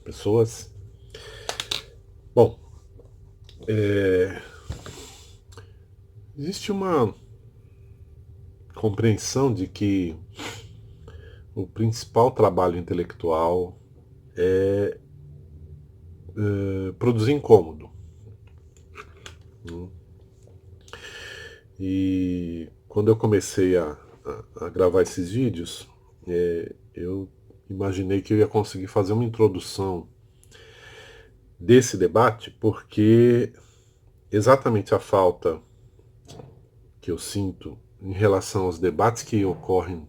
pessoas. Bom, existe uma compreensão de que o principal trabalho intelectual é produzir incômodo. E quando eu comecei a gravar esses vídeos, eu imaginei que eu ia conseguir fazer uma introdução desse debate, porque exatamente a falta que eu sinto em relação aos debates que ocorrem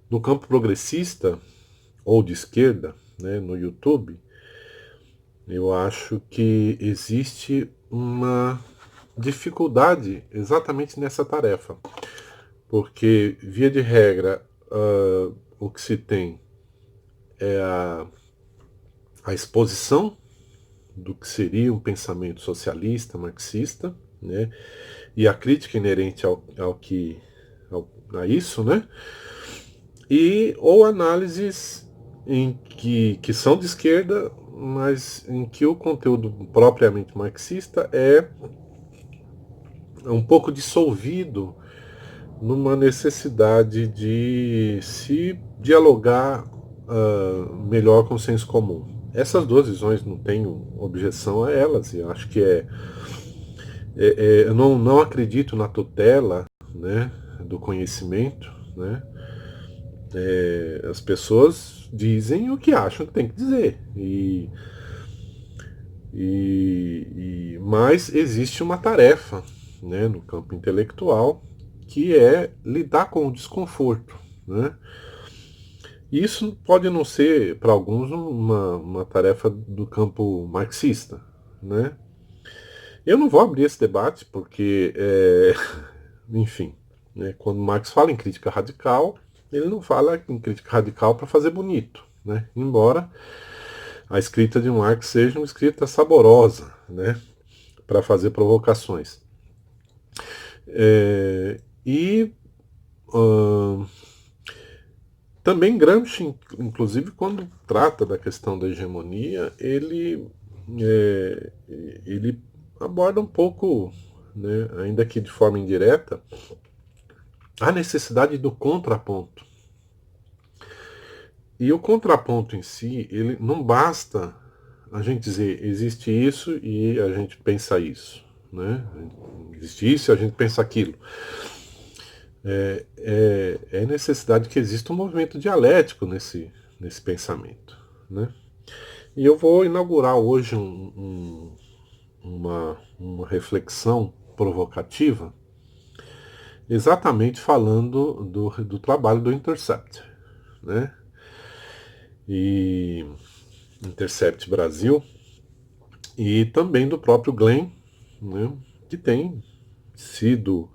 no campo progressista ou de esquerda, né, no YouTube, eu acho que existe uma dificuldade exatamente nessa tarefa. Porque, via de regra, o que se tem é a exposição do que seria um pensamento socialista, marxista, né? E a crítica inerente a isso, né? E ou análises que são de esquerda, mas em que o conteúdo propriamente marxista é um pouco dissolvido numa necessidade de se dialogar melhor com o senso comum. Essas duas visões não tenho objeção a elas, e eu acho que eu não acredito na tutela, né, do conhecimento, né? As pessoas dizem o que acham que tem que dizer. Mas existe uma tarefa, né, no campo intelectual que é lidar com o desconforto, né? E isso pode não ser, para alguns, uma tarefa do campo marxista, né? Eu não vou abrir esse debate porque, enfim, né, quando Marx fala em crítica radical, ele não fala em crítica radical para fazer bonito, né? Embora a escrita de Marx seja uma escrita saborosa, né, para fazer provocações. E também Gramsci, inclusive, quando trata da questão da hegemonia, é, ele aborda um pouco, né, ainda que de forma indireta, a necessidade do contraponto. E o contraponto em si, ele não basta a gente dizer existe isso e a gente pensa isso, né? Existe isso e a gente pensa aquilo. É necessidade que exista um movimento dialético nesse pensamento, né? E eu vou inaugurar hoje uma reflexão provocativa, exatamente falando do trabalho do Intercept, né? E Intercept Brasil, e também do próprio Glenn, né? Que tem sido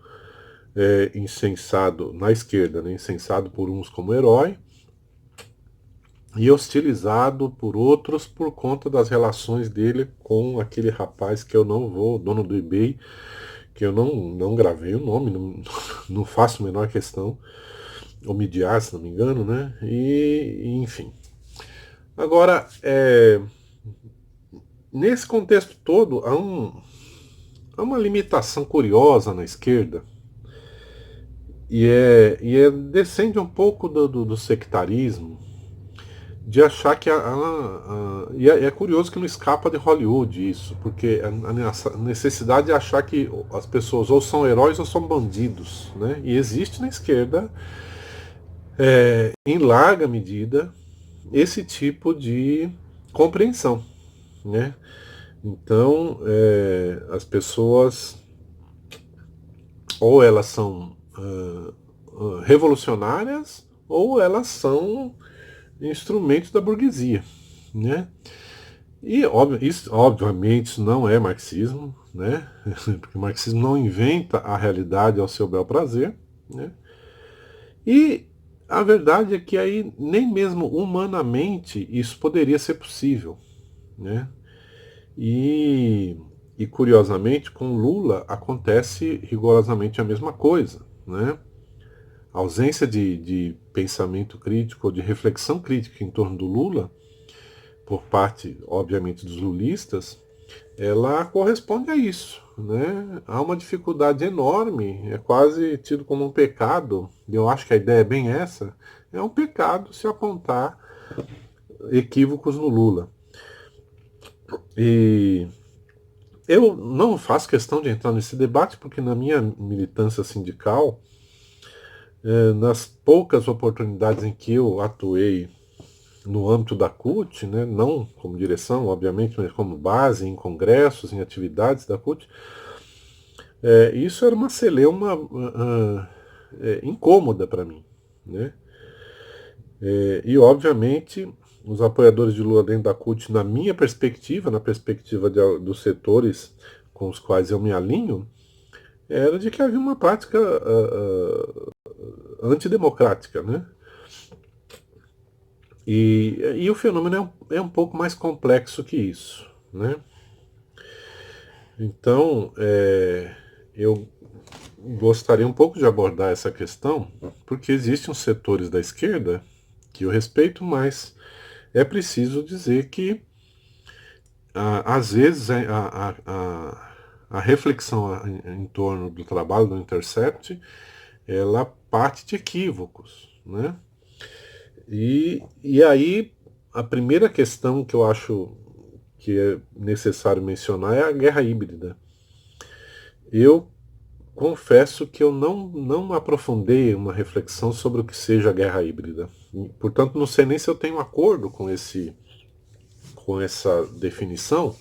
incensado na esquerda, né? Incensado por uns como herói, e hostilizado por outros por conta das relações dele com aquele rapaz que eu não vou, dono do eBay, que eu não gravei o nome, não faço a menor questão, ou Midiar, se não me engano, né? Enfim. Agora, nesse contexto todo, há uma limitação curiosa na esquerda, descende um pouco do sectarismo, de achar que é curioso que não escapa de Hollywood isso, porque a necessidade de achar que as pessoas ou são heróis ou são bandidos, né? E existe na esquerda, em larga medida, esse tipo de compreensão, né? Então, as pessoas ou elas são revolucionárias ou elas são instrumentos da burguesia, né? E obviamente isso não é marxismo, né? Porque o marxismo não inventa a realidade ao seu bel prazer, né? E a verdade é que aí nem mesmo humanamente isso poderia ser possível, né? E, e curiosamente com Lula acontece rigorosamente a mesma coisa, né? ausência de pensamento crítico ou de reflexão crítica em torno do Lula, por parte, obviamente, dos lulistas, ela corresponde a isso, né? Há uma dificuldade enorme, é quase tido como um pecado, e eu acho que a ideia é bem essa, é um pecado se apontar equívocos no Lula. E eu não faço questão de entrar nesse debate, porque na minha militância sindical, nas poucas oportunidades em que eu atuei no âmbito da CUT, né, não como direção, obviamente, mas como base em congressos, em atividades da CUT, isso era uma celeuma incômoda para mim, né? E, obviamente, os apoiadores de Lula dentro da CUT, na minha perspectiva, na perspectiva dos setores com os quais eu me alinho, era de que havia uma prática antidemocrática, né? E o fenômeno é um pouco mais complexo que isso, né? Então, eu gostaria um pouco de abordar essa questão, porque existem os setores da esquerda que eu respeito, mas é preciso dizer que, às vezes, a reflexão em torno do trabalho do Intercept, ela parte de equívocos, né? E aí, a primeira questão que eu acho que é necessário mencionar é a guerra híbrida. Eu confesso que eu não aprofundei uma reflexão sobre o que seja a guerra híbrida. Portanto, não sei nem se eu tenho acordo com essa definição,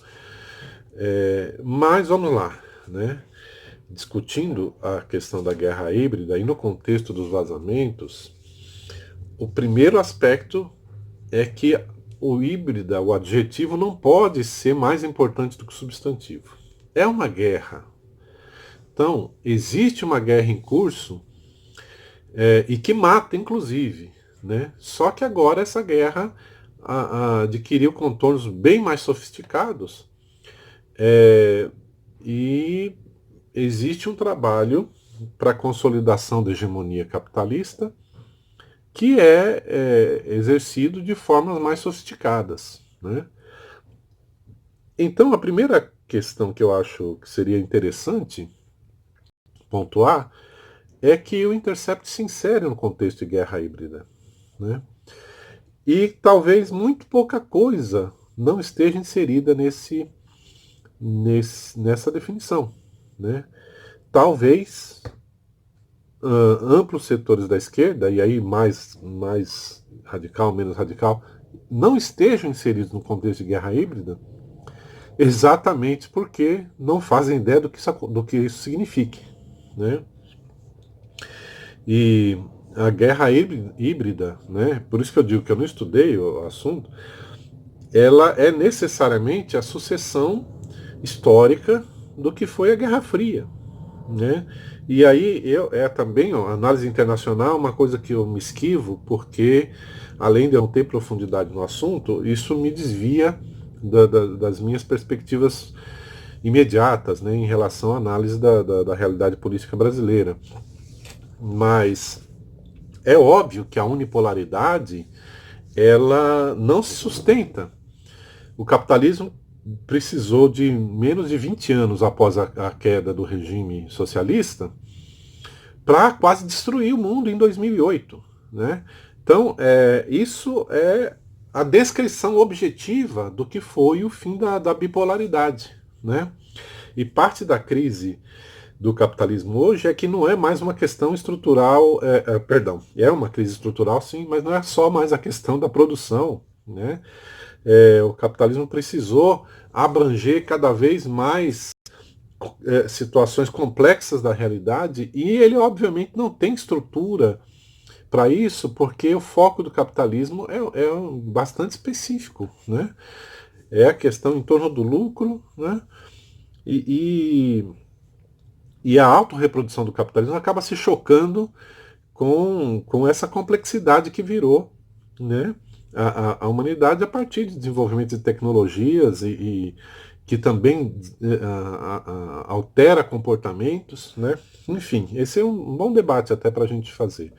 mas vamos lá, né? Discutindo a questão da guerra híbrida e no contexto dos vazamentos, o primeiro aspecto é que o híbrida, o adjetivo, não pode ser mais importante do que o substantivo. É uma guerra. Então, existe uma guerra em curso e que mata, inclusive. Né? Só que agora essa guerra adquiriu contornos bem mais sofisticados e existe um trabalho para a consolidação da hegemonia capitalista que é exercido de formas mais sofisticadas. Né? Então, a primeira questão que eu acho que seria interessante pontuar é que o Intercept se insere no contexto de guerra híbrida. Né? E talvez muito pouca coisa não esteja inserida nessa definição. Né? Talvez amplos setores da esquerda, e aí mais radical, menos radical, não estejam inseridos no contexto de guerra híbrida, exatamente porque não fazem ideia do que isso signifique. Né? E a guerra híbrida, né, por isso que eu digo que eu não estudei o assunto, ela é necessariamente a sucessão histórica do que foi a Guerra Fria. Né? E aí também, ó, análise internacional, uma coisa que eu me esquivo, porque além de eu não ter profundidade no assunto, isso me desvia das minhas perspectivas imediatas, né, em relação à análise da realidade política brasileira. Mas é óbvio que a unipolaridade ela não se sustenta. O capitalismo precisou de menos de 20 anos após a queda do regime socialista para quase destruir o mundo em 2008. Né? Então, isso é a descrição objetiva do que foi o fim da bipolaridade. Né? E parte da crise do capitalismo hoje é que não é mais uma questão estrutural, perdão, é uma crise estrutural sim, mas não é só mais a questão da produção. Né? O capitalismo precisou abranger cada vez mais situações complexas da realidade e ele obviamente não tem estrutura para isso porque o foco do capitalismo é bastante específico, né? É a questão em torno do lucro, né? E, e a autorreprodução do capitalismo acaba se chocando com essa complexidade que virou, né, a humanidade a partir de desenvolvimento de tecnologias que também altera comportamentos, né? Enfim, esse é um bom debate até para a gente fazer.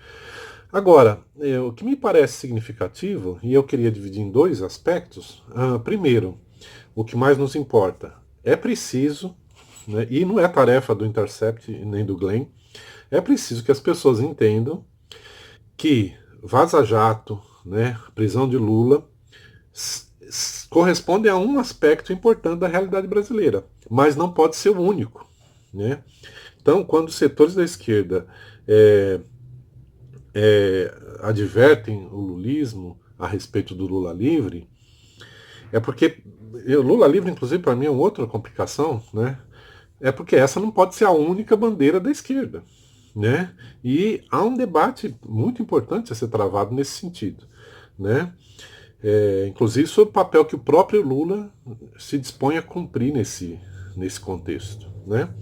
Agora, o que me parece significativo, e eu queria dividir em dois aspectos. Primeiro, o que mais nos importa, é preciso, né, e não é tarefa do Intercept nem do Glenn, é preciso que as pessoas entendam que Vaza Jato, né, prisão de Lula, corresponde a um aspecto importante da realidade brasileira, mas não pode ser o único, né? Então, quando os setores da esquerda é, advertem o lulismo a respeito do Lula livre, é porque o Lula livre, inclusive, para mim é uma outra complicação, né? É porque essa não pode ser a única bandeira da esquerda, né? E há um debate muito importante a ser travado nesse sentido, né? Inclusive sobre o papel que o próprio Lula se dispõe a cumprir nesse contexto, né?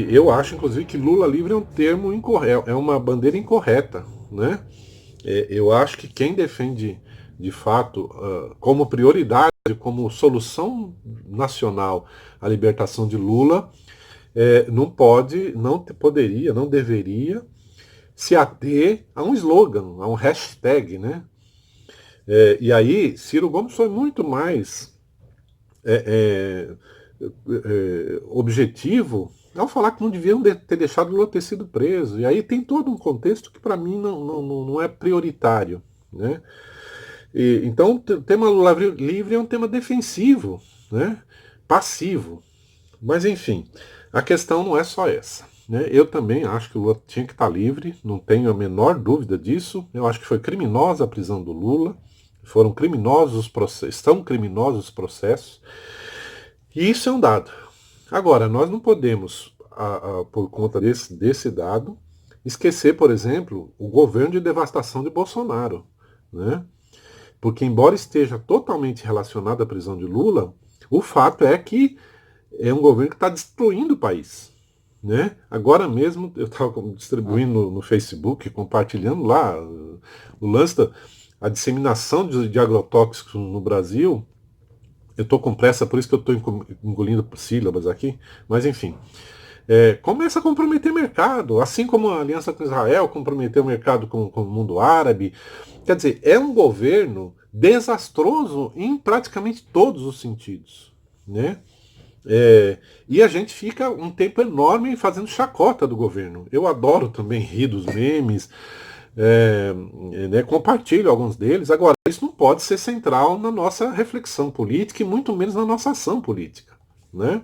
Eu acho, inclusive, que Lula livre é um termo incorreto, é uma bandeira incorreta, né? Eu acho que quem defende, de fato, como prioridade, como solução nacional a libertação de Lula, não pode, não poderia, não deveria se ater a um slogan, a um hashtag, né? E aí, Ciro Gomes foi muito mais objetivo ao falar que não deviam ter deixado Lula ter sido preso. E aí tem todo um contexto que para mim não é prioritário, né? Então o tema Lula livre é um tema defensivo, né? Passivo. Mas enfim, a questão não é só essa, né? Eu também acho que o Lula tinha que estar livre, não tenho a menor dúvida disso. Eu acho que foi criminosa a prisão do Lula, foram criminosos os processos, estão criminosos os processos, e isso é um dado. Agora, nós não podemos, por conta desse dado, esquecer, por exemplo, o governo de devastação de Bolsonaro, né? Porque, embora esteja totalmente relacionado à prisão de Lula, o fato é que é um governo que está destruindo o país, né? Agora mesmo eu estava distribuindo no Facebook, compartilhando lá o lance da a disseminação de agrotóxicos no Brasil. Eu estou com pressa, por isso que eu estou engolindo sílabas aqui, mas enfim. Começa a comprometer mercado, assim como a aliança com Israel comprometeu o mercado com o mundo árabe. Quer dizer, é um governo desastroso em praticamente todos os sentidos, né? E a gente fica um tempo enorme fazendo chacota do governo. Eu adoro também rir dos memes, né, compartilho alguns deles. Agora, isso não pode ser central na nossa reflexão política e muito menos na nossa ação política, né?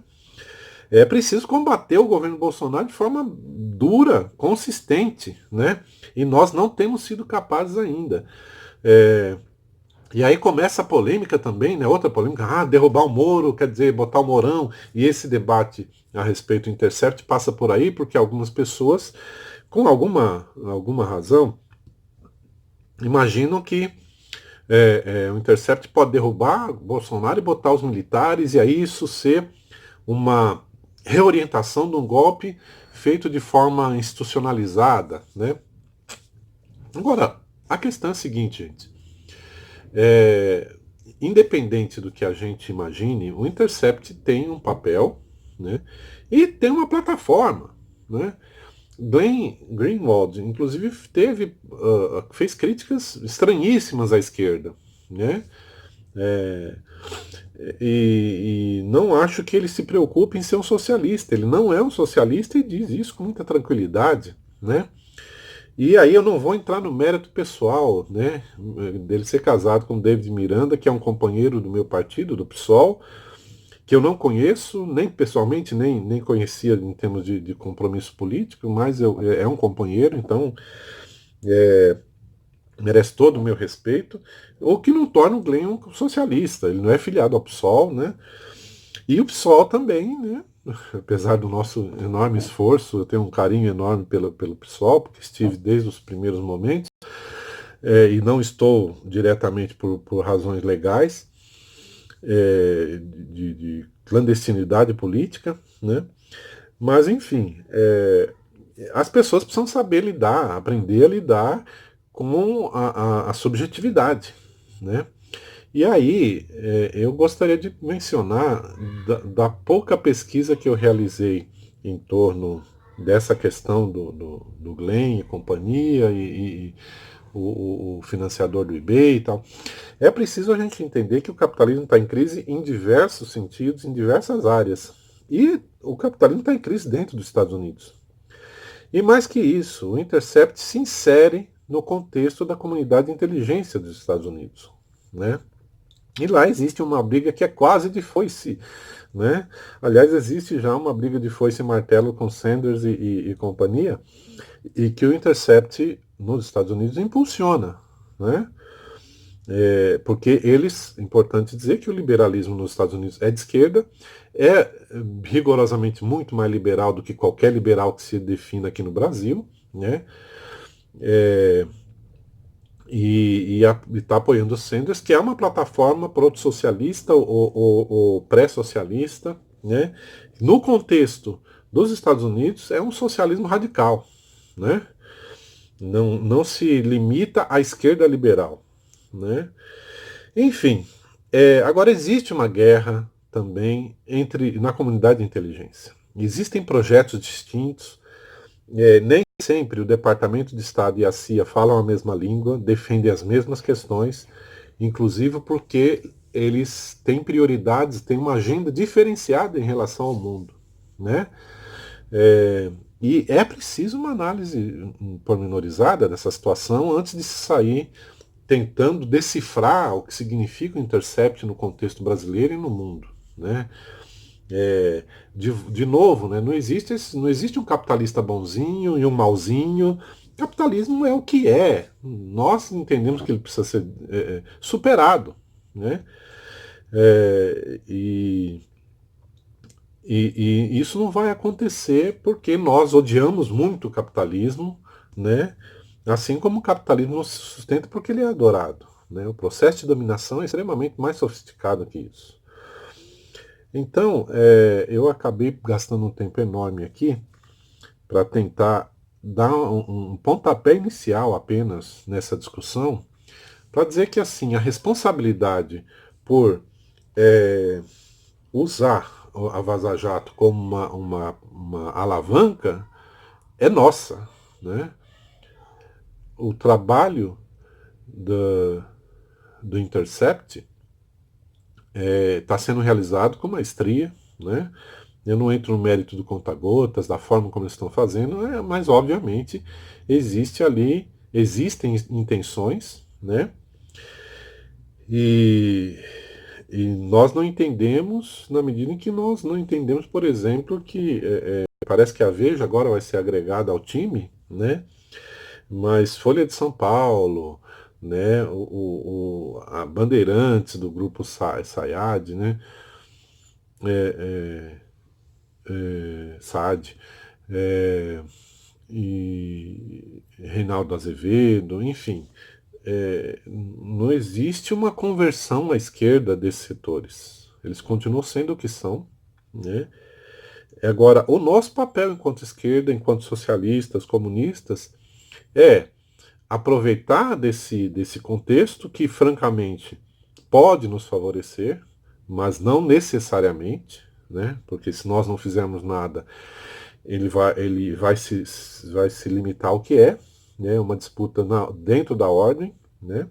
É preciso combater o governo Bolsonaro de forma dura, consistente, né? E nós não temos sido capazes ainda. E aí começa a polêmica também, né? Outra polêmica, derrubar o Moro, quer dizer, botar o Mourão. E esse debate a respeito do Intercept passa por aí, porque algumas pessoas, com alguma razão, imaginam que o Intercept pode derrubar Bolsonaro e botar os militares, e aí isso ser uma reorientação de um golpe feito de forma institucionalizada, né? Agora, a questão é a seguinte, gente. Independente do que a gente imagine, o Intercept tem um papel, né? E tem uma plataforma, né? Glenn Greenwald, inclusive, fez críticas estranhíssimas à esquerda, né? E não acho que ele se preocupe em ser um socialista. Ele não é um socialista e diz isso com muita tranquilidade, né? E aí eu não vou entrar no mérito pessoal, né, dele ser casado com David Miranda, que é um companheiro do meu partido, do PSOL, que eu não conheço, nem pessoalmente, nem conhecia em termos de compromisso político, mas é um companheiro, então merece todo o meu respeito, o que não torna o Glenn um socialista. Ele não é filiado ao PSOL, né? E o PSOL também, né? Apesar do nosso enorme esforço, eu tenho um carinho enorme pelo PSOL, porque estive desde os primeiros momentos, e não estou diretamente por razões legais, de clandestinidade política, né? Mas, enfim, as pessoas precisam saber aprender a lidar com a subjetividade, né? E aí, eu gostaria de mencionar da pouca pesquisa que eu realizei em torno dessa questão do Glenn e companhia e o financiador do eBay e tal. É preciso a gente entender que o capitalismo está em crise em diversos sentidos, em diversas áreas. E o capitalismo está em crise dentro dos Estados Unidos. E mais que isso, o Intercept se insere no contexto da comunidade de inteligência dos Estados Unidos, né? E lá existe uma briga que é quase de foice, né? Aliás, existe já uma briga de foice e martelo com Sanders e companhia, e que o Intercept nos Estados Unidos impulsiona, né? Porque eles, importante dizer que o liberalismo nos Estados Unidos é de esquerda, é rigorosamente muito mais liberal do que qualquer liberal que se defina aqui no Brasil, né? E está apoiando o Sanders, que é uma plataforma proto-socialista ou pré-socialista, né? No contexto dos Estados Unidos, é um socialismo radical, né? Não se limita à esquerda liberal, né? Enfim, agora existe uma guerra também na comunidade de inteligência. Existem projetos distintos, nem sempre o Departamento de Estado e a CIA falam a mesma língua, defendem as mesmas questões, inclusive porque eles têm prioridades, têm uma agenda diferenciada em relação ao mundo, né? E é preciso uma análise pormenorizada dessa situação antes de se sair tentando decifrar o que significa o Intercept no contexto brasileiro e no mundo, né? De novo, né, não existe um capitalista bonzinho e um malzinho. Capitalismo é o que é. Nós entendemos que ele precisa ser superado, né? É, e isso não vai acontecer porque nós odiamos muito o capitalismo, né? Assim como o capitalismo não se sustenta porque ele é adorado, né? O processo de dominação é extremamente mais sofisticado que isso. Então, eu acabei gastando um tempo enorme aqui para tentar dar um pontapé inicial apenas nessa discussão, para dizer que assim a responsabilidade por usar a Vaza Jato como uma alavanca é nossa, né? O trabalho do, do Intercept está sendo realizado com maestria, né? Eu não entro no mérito do conta-gotas, da forma como eles estão fazendo, mas obviamente existem intenções, né? E, e nós não entendemos, na medida em que nós não entendemos, por exemplo, que parece que a Veja agora vai ser agregada ao time, né? Mas Folha de São Paulo, né? A Bandeirantes do grupo Sayad, né? Saad, é, e Reinaldo Azevedo, enfim, não existe uma conversão à esquerda desses setores. Eles continuam sendo o que são, né? Agora, o nosso papel enquanto esquerda, enquanto socialistas, comunistas, é aproveitar desse contexto que, francamente, pode nos favorecer, mas não necessariamente, né? Porque se nós não fizermos nada, ele vai se limitar ao que é, né? Uma disputa dentro da ordem, né?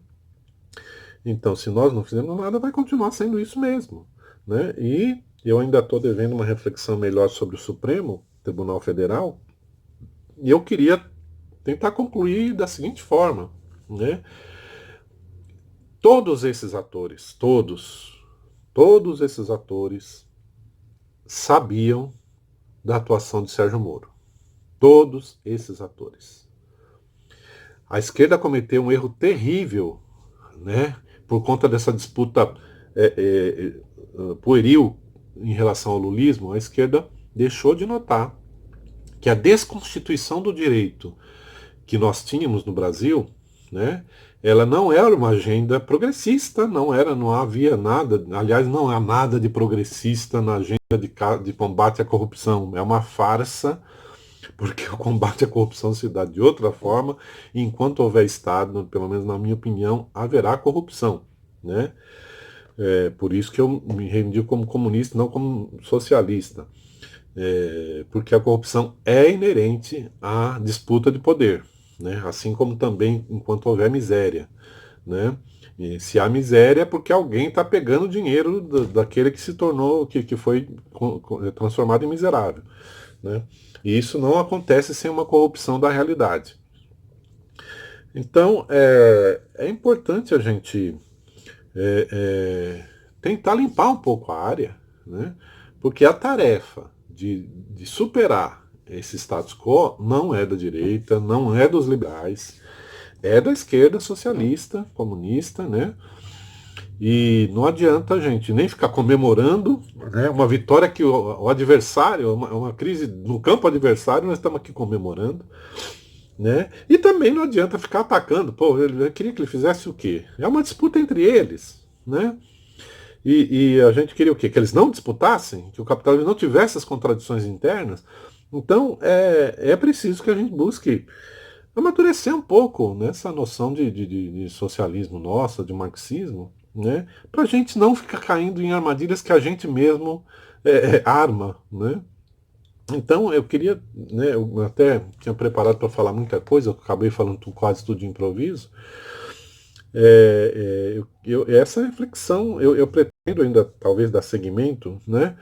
Então, se nós não fizermos nada, vai continuar sendo isso mesmo, né? E eu ainda estou devendo uma reflexão melhor sobre o Supremo Tribunal Federal, e eu queria tentar concluir da seguinte forma, né? Todos esses atores, todos esses atores sabiam da atuação de Sérgio Moro. Todos esses atores. A esquerda cometeu um erro terrível, né, por conta dessa disputa pueril em relação ao lulismo. A esquerda deixou de notar que a desconstituição do direito que nós tínhamos no Brasil, né, ela não era uma agenda progressista, não havia nada, aliás, não há nada de progressista na agenda de combate à corrupção. É uma farsa, porque o combate à corrupção se dá de outra forma, e enquanto houver Estado, pelo menos na minha opinião, haverá corrupção, né? Por isso que eu me reivindico como comunista, não como socialista. Porque a corrupção é inerente à disputa de poder, né? Assim como também enquanto houver miséria, né? E se há miséria é porque alguém está pegando o dinheiro daquele que se tornou, que foi transformado em miserável, né? E isso não acontece sem uma corrupção da realidade. Então, é importante a gente é, é, tentar limpar um pouco a área, né? Porque a tarefa de superar esse status quo não é da direita, não é dos liberais, é da esquerda socialista, comunista, né? E não adianta a gente nem ficar comemorando, né, uma vitória que o adversário, uma crise no campo adversário, nós estamos aqui comemorando, né? E também não adianta ficar atacando. Pô, eu queria que ele fizesse o quê? É uma disputa entre eles, né? E a gente queria o quê? Que eles não disputassem, que o capitalismo não tivesse as contradições internas. Então é preciso que a gente busque amadurecer um pouco nessa noção de socialismo nossa, de marxismo, né? Para a gente não ficar caindo em armadilhas que a gente mesmo arma, né? Então eu queria, né, eu até tinha preparado para falar muita coisa, eu acabei falando quase tudo de improviso. Essa reflexão eu pretendo ainda talvez dar seguimento, né?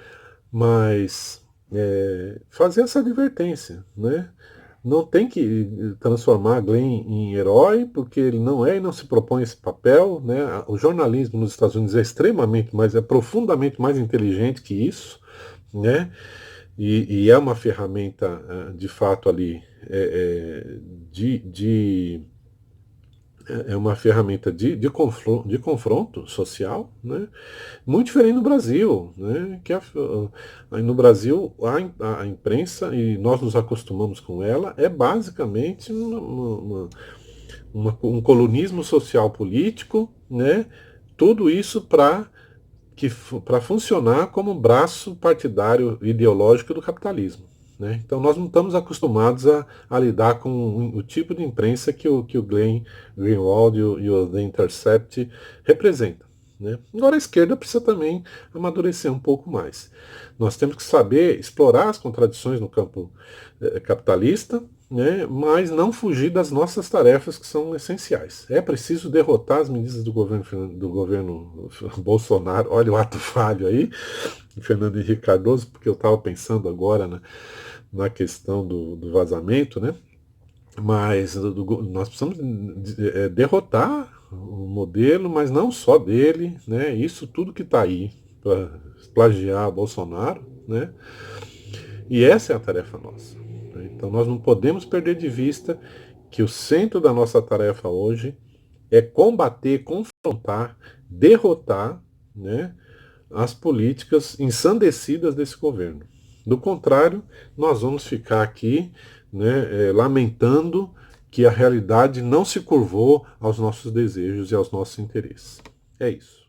Mas fazer essa advertência, né? Não tem que transformar Glenn em herói, porque ele não é e não se propõe esse papel, né? O jornalismo nos Estados Unidos é extremamente mais, é profundamente mais inteligente que isso, né? E é uma ferramenta, de fato, ali, de é uma ferramenta de confronto social, né? Muito diferente no Brasil, né? No Brasil a imprensa, e nós nos acostumamos com ela, é basicamente um colunismo social político, né? Tudo isso para funcionar como um braço partidário ideológico do capitalismo. Né? Então nós não estamos acostumados a lidar com o tipo de imprensa que o Glenn Greenwald e o The Intercept representam. Né? Agora a esquerda precisa também amadurecer um pouco mais. Nós temos que saber explorar as contradições no campo capitalista, né, mas não fugir das nossas tarefas que são essenciais. É preciso derrotar as medidas do governo Bolsonaro. Olha o ato falho aí, Fernando Henrique Cardoso, porque eu estava pensando agora na questão do vazamento, né? Mas nós precisamos derrotar o modelo, mas não só dele, né? Isso tudo que está aí para plagiar Bolsonaro, né? E essa é a tarefa nossa. Né? Então nós não podemos perder de vista que o centro da nossa tarefa hoje é combater, confrontar, derrotar, né, as políticas ensandecidas desse governo. Do contrário, nós vamos ficar aqui, né, lamentando que a realidade não se curvou aos nossos desejos e aos nossos interesses. É isso.